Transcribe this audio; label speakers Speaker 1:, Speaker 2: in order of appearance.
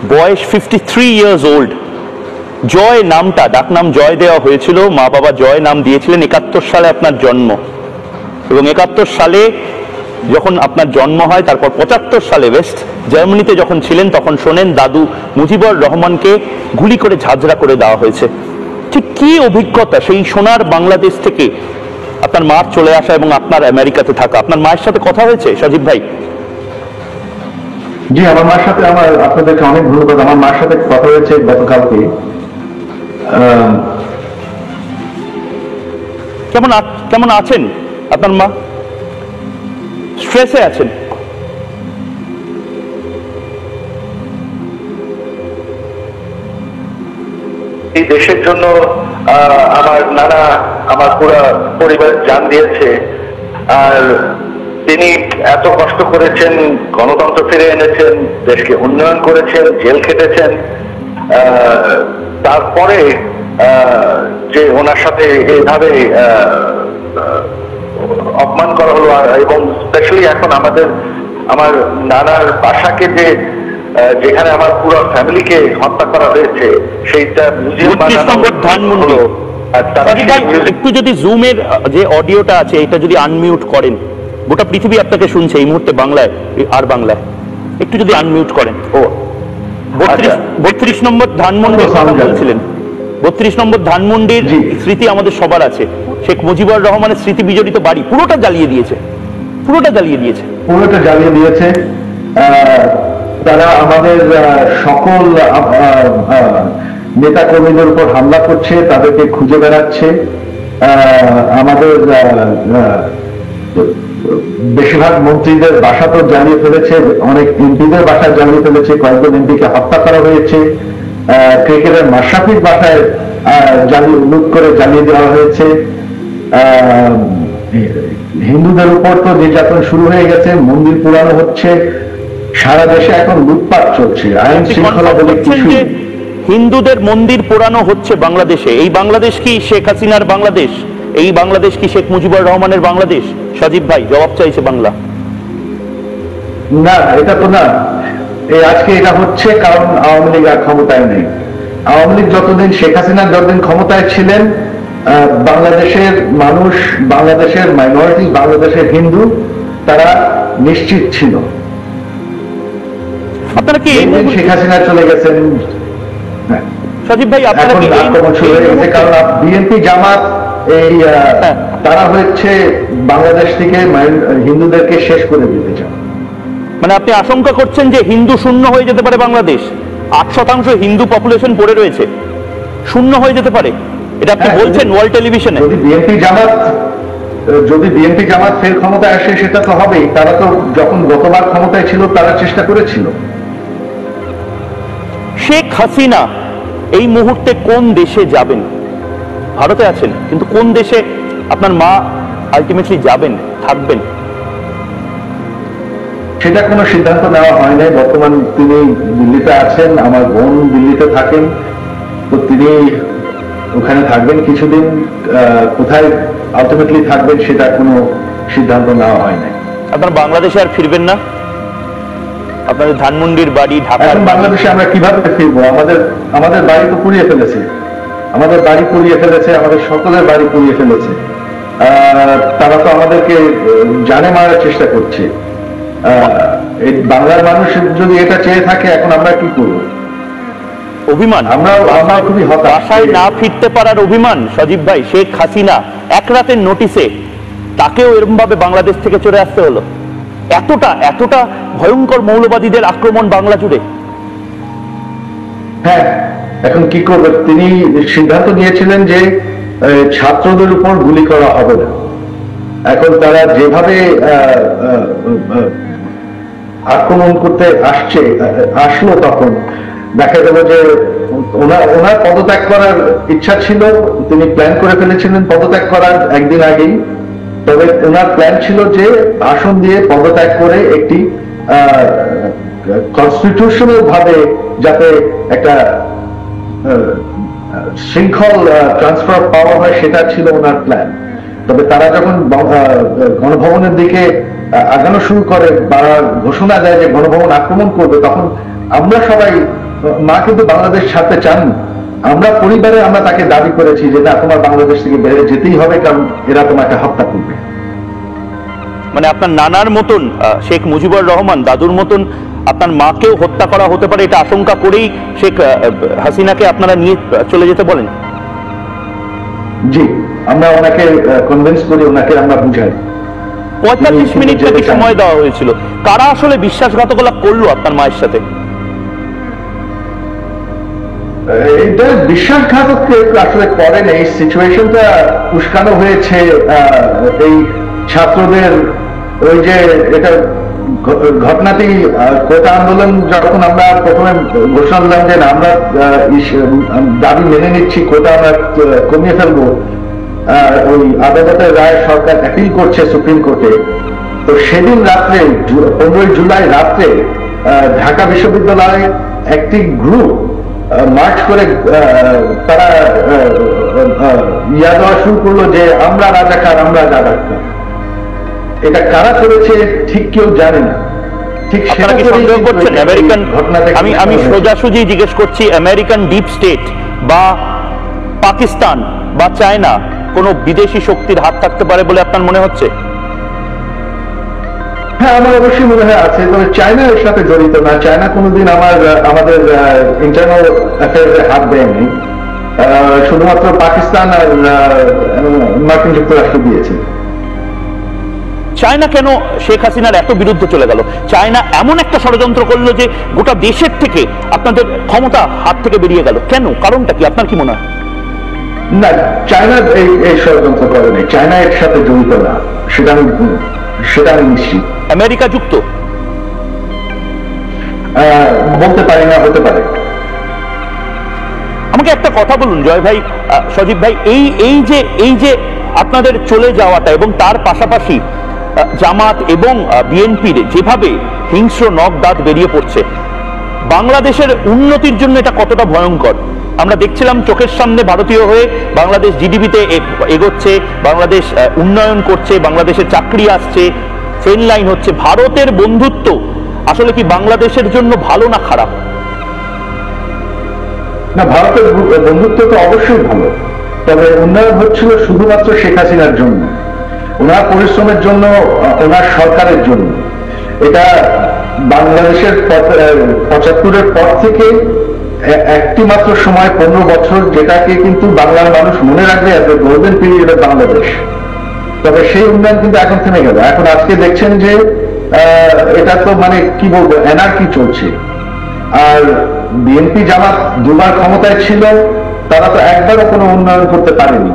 Speaker 1: বয়স 53 years old. জয় নামটা, ডাকনাম জয় দেওয়া হয়েছিল, মা বাবা জয় নাম দিয়েছিলেন। 71 সালে আপনার জন্ম, এবং 71 সালে যখন আপনার জন্ম হয়, তারপর 75 সালে ওয়েস্ট জার্মানিতে যখন ছিলেন তখন শোনেন দাদু মুজিবুর রহমানকে গুলি করে ঝাঁঝরা করে দেওয়া হয়েছে। ঠিক কি অভিজ্ঞতা সেই সোনার বাংলাদেশ থেকে আপনার মার চলে আসা এবং আপনার আমেরিকাতে থাকা? আপনার মায়ের সাথে কথা হয়েছে সজীব ভাই?
Speaker 2: জি, আমার মার সাথে, আপনাদেরকে অনেক ধন্যবাদ। আমার মার সাথে কথা হয়েছে গতকালকে।
Speaker 1: কেমন আছেন আপনার মা? স্ট্রেসে আছেন?
Speaker 2: এই দেশের জন্য আমার নানা, আমার পুরো পরিবার জান দিয়েছে। আর তিনি এত কষ্ট করেছেন, গণতন্ত্র ফিরে এনেছেন, দেশকে উন্নয়ন করেছেন, জেল খেটেছেন। তারপরে যে ওনার সাথে এইভাবে অপমান করা হলো, এবং স্পেশালি এখন আমার নানার বাসাকে যেখানে আমার পুরো ফ্যামিলিকে হত্যা করা হয়েছে, সেইটা
Speaker 1: ধানমন্ডি। একটু যদি জুমের যে অডিওটা আছে এটা যদি আনমিউট করেন, গোটা পৃথিবী আপনাকে শুনছে এই মুহূর্তে, বাংলায় আর বাংলায়, একটু যদি আনমিউট করেন। ও 32 নম্বর ধানমন্ডি বলছিলেন। 32 নম্বর ধানমন্ডির স্মৃতি আমাদের সবার আছে। শেখ মুজিবুর রহমানের স্মৃতি বিজড়িত বাড়ি পুরোটা জ্বালিয়ে দিয়েছে।
Speaker 2: তারা আমাদের সকল নেতা কর্মীদের উপর হামলা করছে, তাদেরকে খুঁজে বেড়াচ্ছে। আমাদের বেশিরভাগ মন্ত্রীদের বাসা তো জ্বালিয়ে ফেলেছে, অনেক এমপিদের বাসা জ্বালিয়ে ফেলেছে, কয়েকজন এমপিকে হত্যা করা হয়েছে। ক্রিকেটের মাশরাফির বাসায় লুট করে জ্বালিয়ে দেওয়া হয়েছে। হিন্দুদের উপর তো নির্যাতন শুরু হয়ে গেছে, মন্দির পুরানো হচ্ছে, সারা দেশে এখন লুটপাট চলছে, আইন শৃঙ্খলা বলে কিছু।
Speaker 1: হিন্দুদের মন্দির পোড়ানো হচ্ছে বাংলাদেশে। এই বাংলাদেশ কি শেখ হাসিনার বাংলাদেশ? এই বাংলাদেশ কি শেখ মুজিবুর রহমানের বাংলাদেশ? সজীব ভাই জবাব চাইছে বাংলা।
Speaker 2: না, এটা তো না। আজকে এটা হচ্ছে কারণ আওয়ামী লীগ আর ক্ষমতায় নেই। আওয়ামী লীগ যতদিন, শেখ হাসিনা যতদিন ক্ষমতায় ছিলেন, বাংলাদেশের মানুষ, বাংলাদেশের মাইনরিটি, বাংলাদেশের হিন্দু, তারা নিশ্চিত ছিল।
Speaker 1: আপনারা কি
Speaker 2: শেখ হাসিনা চলে গেছেন,
Speaker 1: সজীব ভাই আপনারা কি
Speaker 2: আক্রমণ শুরু হয়ে গেছে? কারণ বিএনপি জামাত তারা হচ্ছে বাংলাদেশ থেকে হিন্দুদেরকে শেষ করে দিতে চান।
Speaker 1: মানে আপনি আশঙ্কা করছেন যে হিন্দু শূন্য হয়ে যেতে পারে বাংলাদেশ? 8% হিন্দু পপুলেশন পড়ে রয়েছে, শূন্য হয়ে যেতে পারে, এটা আপনি বলছেন ওয়ার্ল্ড টেলিভিশনে?
Speaker 2: যদি বিএনপি জামাত ফের ক্ষমতায় আসে, সেটা তো হবেই। তারা তো যখন গতবার ক্ষমতায় ছিল তারা চেষ্টা করেছিল।
Speaker 1: শেখ হাসিনা এই মুহূর্তে কোন দেশে যাবেন? ভারতে আছেন, কিন্তু কোন দেশে আপনার মা আলটিমেটলি যাবেন, থাকবেন?
Speaker 2: সেটা কোনো সিদ্ধান্ত নেওয়া হয় নাই। বর্তমান তিনি দিল্লিতে আছেন, আমার বোন দিল্লিতে থাকেন, তো তিনি ওখানে থাকবেন কিছুদিন। কোথায় আলটিমেটলি থাকবেন সেটা কোনো সিদ্ধান্ত নেওয়া হয় নাই।
Speaker 1: আপনার বাংলাদেশে আর ফিরবেন না? আপনাদের ধানমন্ডির বাড়ি, ঢাকা,
Speaker 2: বাংলাদেশে আমরা কিভাবে ফিরবো? আমাদের বাড়ি তো পুড়িয়ে ফেলেছে, আমাদের সকলের বাড়ি পুড়িয়ে ফেলেছে। তারা তো আমাদেরকে জানে মারার চেষ্টা করছে। এই বাংলার মানুষ যদি এটা চেয়ে থাকে, এখন আমরা কি করব?
Speaker 1: অভিমান, আমরা
Speaker 2: খুবই
Speaker 1: বাসায় না ফিরতে পারার অভিমান। সজীব ভাই, শেখ হাসিনা এক রাতের নোটিসে তাকেও এরকম ভাবে বাংলাদেশ থেকে চলে আসতে হলো। এতটা ভয়ঙ্কর মৌলবাদীদের আক্রমণ বাংলা জুড়ে।
Speaker 2: হ্যাঁ, এখন কি করবে? তিনি সিদ্ধান্ত নিয়েছিলেন যে ছাত্রদের উপর গুলি করা হবে না। এখন তারা যেভাবে আক্রমণ করতে আসলো, তখন দেখা গেল যে ওনার পদত্যাগ করার ইচ্ছা ছিল, তিনি প্ল্যান করে ফেলেছিলেন পদত্যাগ করার একদিন আগেই। তবে ওনার প্ল্যান ছিল যে ভাষণ দিয়ে পদত্যাগ করে একটি কনস্টিটিউশনাল ভাবে যাতে একটা শৃঙ্খল ট্রান্সফার পাওয়া হয়, সেটা ছিল ওনার প্ল্যান। তবে তারা যখন গণভবনের দিকে আগানো শুরু করে বা ঘোষণা দেয় যে গণভবন আক্রমণ করবে, তখন আমরা সবাই মা কিন্তু বাংলাদেশ ছাড়তে চান। আমরা পরিবারে আমরা তাকে দাবি করেছি যে না, তোমার বাংলাদেশ থেকে বেরিয়ে যেতেই হবে, কারণ এরা তোমাকে হত্যা করবে।
Speaker 1: মানে আপনার নানার মতন শেখ মুজিবুর রহমান দাদুর মতন আপনার মাকেও হত্যা করা হতে পারে, এটা আশঙ্কা করেই শেখ হাসিনাকে আপনারা নিয়ে চলে যেতে বলেন?
Speaker 2: জি, আমরা ওনাকে কনভিন্স করি, ওনাকে আমরা বুঝাই।
Speaker 1: 45 মিনিট থেকে সময় দেওয়া হয়েছিল। কারা আসলে বিশ্বাসঘাতকতা করলো আপনার মায়ের সাথে?
Speaker 2: এটা বিশ্বাসঘাতক আসলে করেন, এই সিচুয়েশনটা উস্কানো হয়েছে এই ছাত্রদের ওই যে এটা ঘটনাটি কোটা আন্দোলন যখন আমরা প্রথমে ঘোষণা দিলাম যে আমরা দাবি মেনে নিচ্ছি, কোটা আমরা কমিয়ে ফেলবো, ওই আদালতের রায় সরকার অ্যাপিল করছে সুপ্রিম কোর্টে। তো সেদিন রাত্রে 15 জুলাই রাত্রে ঢাকা বিশ্ববিদ্যালয়ে একটি গ্রুপ মার্চ করে তারা ইয়া দেওয়া শুরু করলো যে আমরা রাজাকার, আমরা রাজাকার। এটা কারা করেছে ঠিক কেউ জানে না। ঠিক
Speaker 1: সেটা কি সন্দেহ করছেন আমেরিকান? আমি সোজাসুজি জিজ্ঞেস করছি, আমেরিকান ডিপ স্টেট বা পাকিস্তান বা চায়না কোন বিদেশি শক্তির হাত থাকতে পারে বলে আপনার মনে হচ্ছে?
Speaker 2: হ্যাঁ, আমার অবশ্যই মনে হয় আছে, তবে চায়না এর সাথে জড়িত না। চায়না কোনোদিন আমাদের ইন্টারনাল অ্যাফেয়ার্সে হাত দেয়নি, শুধুমাত্র পাকিস্তান আর মার্কিন যুক্তরাষ্ট্র দিয়েছে।
Speaker 1: চায়না কেন শেখ হাসিনার এত বিরুদ্ধে চলে গেল? চায়না এমন একটা ষড়যন্ত্র করলো যে গোটা দেশের থেকে আপনাদের ক্ষমতা হাত থেকে বেরিয়ে গেল, কেন? কারণটা কি আপনার কি মনে হয়?
Speaker 2: না, চায়না এই ষড়যন্ত্র করেনি, চায়না এর সাথে জড়িত না, সেটা আমি নিশ্চিত।
Speaker 1: আমেরিকা যুক্ত?
Speaker 2: বলতে পারি না, হতে পারে।
Speaker 1: আমাকে একটা কথা বলুন জয় ভাই, সজীব ভাই, এই যে আপনাদের চলে যাওয়াটা এবং তার পাশাপাশি জামাত এবং বিএনপির যেভাবে হিংস্র নখ দাঁত বেরিয়ে পড়ছে, বাংলাদেশের উন্নতির জন্য এটা কতটা ভয়ঙ্কর? আমরা দেখছিলাম চোখের সামনে ভারতীয় হয়ে বাংলাদেশ জিডিপিতে এগোচ্ছে, বাংলাদেশ উন্নয়ন করছে, বাংলাদেশের চাকরি আসছে, ট্রেন লাইন হচ্ছে। ভারতের বন্ধুত্ব আসলে কি বাংলাদেশের জন্য ভালো না খারাপ?
Speaker 2: না, ভারতের বন্ধুত্ব তো অবশ্যই ভালো, তবে উন্নয়ন হচ্ছিল শুধুমাত্র শেখ হাসিনার জন্য, ওনার পরিশ্রমের জন্য, ওনার সরকারের জন্য। এটা বাংলাদেশের 75-এর পর থেকে একটি মাত্র সময় 15 বছর, যেটাকে কিন্তু বাংলার মানুষ মনে রাখবে এত গোল্ডেন পিরিয়ড বাংলাদেশ। তবে সেই উন্নয়ন কিন্তু এখন থেমে গেল। এখন আজকে দেখছেন যে এটা তো মানে কি বলবো, এনআরকি চলছে। আর বিএনপি জামাত দুবার ক্ষমতায় ছিল, তারা তো একবারও কোনো উন্নয়ন করতে পারেনি।